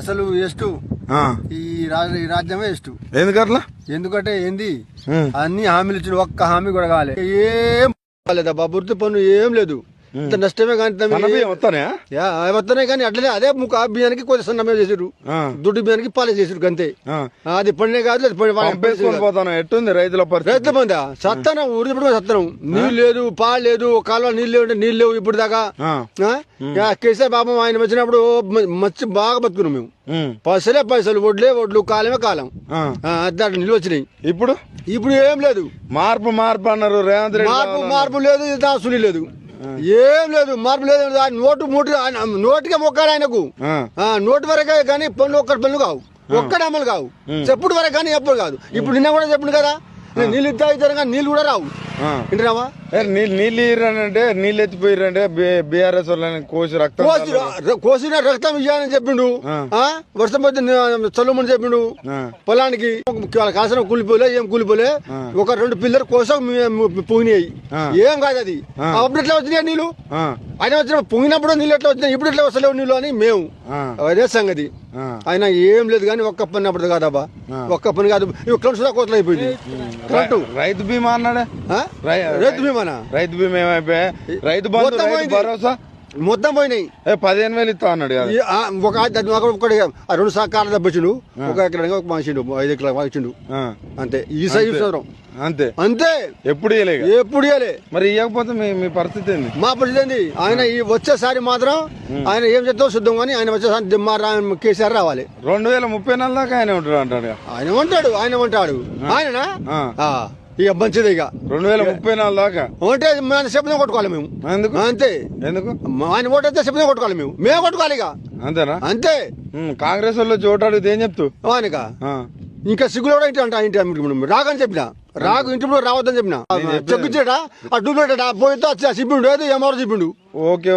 అసలు ఎస్టు ఈ రాజ్యమే ఎస్టు. ఎందుకట్లా? ఎందుకంటే ఏంది అన్ని హామీలు ఇచ్చిన ఒక్క హామీ కూడా కావాలి. ఏం కాలేదబ్బా, వృత్తి పన్ను ఏం లేదు. ఇంత నష్టమే కానీ వస్తున్నాయి కానీ అట్లనే అదే ముఖ బియ్యానికి కొంచెం సన్నమే చేసారు, దుడ్డు బియ్యానికి పాలే చేసారు అంతే. అది పండినే కాదు ఎట్టుంది రైతుల రైతు మంది సత్తనం ఊరి సత్తనం. నీళ్ళు లేదు, పాలు లేదు, కాలువ నీళ్ళు లేవు అంటే నీళ్ళు లేవు ఇప్పుడు దాకా. కేసీఆర్ బాబు ఆయన వచ్చినప్పుడు మచ్చి బాగా బతుకున్నాం మేము. పైసలు వడ్లు కాలమే కాలం దాంట్లో నిల్వ వచ్చినాయి. ఇప్పుడు ఏం లేదు. మార్పు అన్నారు రేవంత్ రెడ్డి. మార్పు లేదు, సుని లేదు, ఏం లేదు, మార్పు లేదు. నోటికే మొక్కాలి ఆయనకు. నోటి వరకే కానీ పనులు ఒక్కటి పనులు కావు, ఒక్కటి అమలు కావు. చెప్పుడు వరకు కానీ ఎప్పుడు కాదు. ఇప్పుడు నిన్న కూడా చెప్పిండు కదా, నీళ్ళు ఇద్దాం కానీ నీళ్ళు కూడా రావు. వింటున్నావా? నీళ్ళు ఇరంటే నీళ్ళు ఎత్తిపోయిరంటే బీఆర్ఎస్ కోసి కోసిన రక్తం ఇయ్యాలని చెప్పిండు. వర్షం పోతే చల్లమని చెప్పిండు. పొలానికి కాసిన కూలిపోలే, ఏం కూలిపోలే. ఒక 2 పిల్లలు కోసం పొంగినాయి. ఏం కాదు అది. అప్పుడు ఎట్లా వచ్చినాయి నీళ్ళు? ఆయన వచ్చిన పొంగినప్పుడు నీళ్ళు ఎట్లా వచ్చినాయి, ఇప్పుడు ఎట్లా వస్తలేవు నీళ్ళు అని మేము అదే సంగతి. ఆయన ఏం లేదు కానీ ఒక్క పని అప్పుడు కాదబ్బా, ఒక్క పని కాదు. కరెంటు కోతలు అయిపోయింది. కరెంటు రైతు బీమా అన్నాడే, రైతు బీమానా? రైతు బీమా ఏమైపోయా? రైతు బంధు, రైతు భరోసా మొత్తం పోయినాయి. 15,000 ఇస్తా అన్నాడు. ఒక 2 సహకారాలు దబ్బించిండు. 1 ఎకరానికి 1 మాసిండు, 5 ఎకరాలు ఇచ్చిండు అంతే. ఈ సంవత్సరం అంతే. ఎప్పుడు ఇవ్వలే. మరి ఇవ్వకపోతే మీ పరిస్థితి ఏంది? మా పరిస్థితి ఏంది? ఆయన ఈ వచ్చేసారి మాత్రం ఆయన ఏం చెప్తావు చూద్దాం కానీ ఆయన వచ్చేసారి కేసీఆర్ రావాలి. 2034 దాకా ఆయన ఉంటాడు అంటాడు. ఆయన ఉంటాడు. ఆయననా ఇక మంచిది. ఇక 2034 దాకా అంటే శబ్దం కొట్టుకోవాలి మేము. అంతే. ఎందుకు? ఆయన ఓటు అయితే శబ్దం కొట్టుకోవాలి మేము కొట్టుకోవాలి. ఇక అంతేనా? అంతే. కాంగ్రెస్ వాళ్ళు చోటు అడిగితే ఏం చెప్తూ? ఆయనక ఇంకా సిగ్గులో కూడా ఇంటి రాగని చెప్పిన, రాగు ఇంటి రావద్దని చెప్పిన. చెక్కిచ్చాడా ఆ డూప్లికేట్ పోయితే చెప్పిండు, ఏదో ఏమారో చెప్పిండు.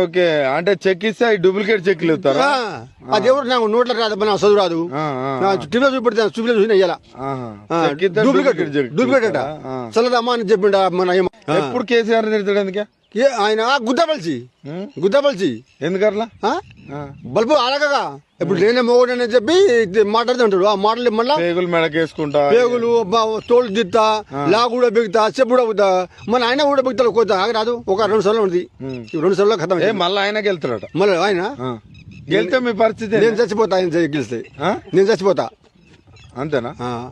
ఓకే అంటే చెక్ ఇస్తే డూప్లికేట్ చెక్లు ఇస్తారా? అది ఎవరు నాకు నోట్ల రాదు, నా చదువు రాదు. టీవీలో చూపెడతాను, చూసిన డూప్లికేట్ చల్లదమ్మా అని చెప్పిండు. మన ఎప్పుడు కేసీఆర్ తిడతాడు ఎందుకే? ఆయన గుద్దపలిచి ఎందుకట్లా? బల్బు అలాగగా ఇప్పుడు నేనే మొగడు అని చెప్పి మాట్లాడుతుంటాడు. ఆ మాటలు మళ్ళీ పేగులు మెడకేసుకుంటా, పేగులు తోలు దిత్తా, లా కూడా బిగుతా, చెప్పు కూడా బిగుతా. మన ఆయన కూడా బిగుతాడు. కొత్త రాదు, ఒక 2 సార్లు ఉంది. 2 సార్లు ఖతం. మళ్ళీ ఆయన గెలుతాడట. మళ్ళీ ఆయన గెలితే మీ పరిస్థితి? నేను చచ్చిపోతా. ఆయన గెలిస్తే నేను చచ్చిపోతా. అంతేనా?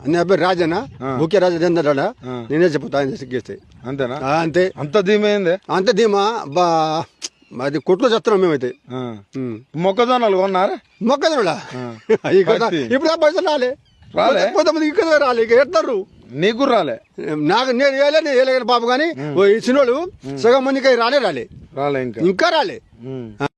నీ అబ్బాయి రాజనా, ముఖ్య రాజా ఏంటంటాడా, నేనే చచ్చిపోతా ఆయన గెలిస్తే. అంతేనా? అంతే. అంత ధీమా ఏంది? అంత ధీమా అది కొట్లో చేస్తున్నాం మేమైతే. మొక్కజొన్నలు కొన్నారా? మొక్కజొన్నలా ఇప్పుడు ఆ పైసలు రాలే. కొంతమంది ఇక్కడ రాలే. ఇక ఎత్తారు. నీకు రాలే? నేను వేయలేను బాబు. కానీ ఈ చిన్నోళ్ళు సగం మందికి రాలే ఇంకా రాలే.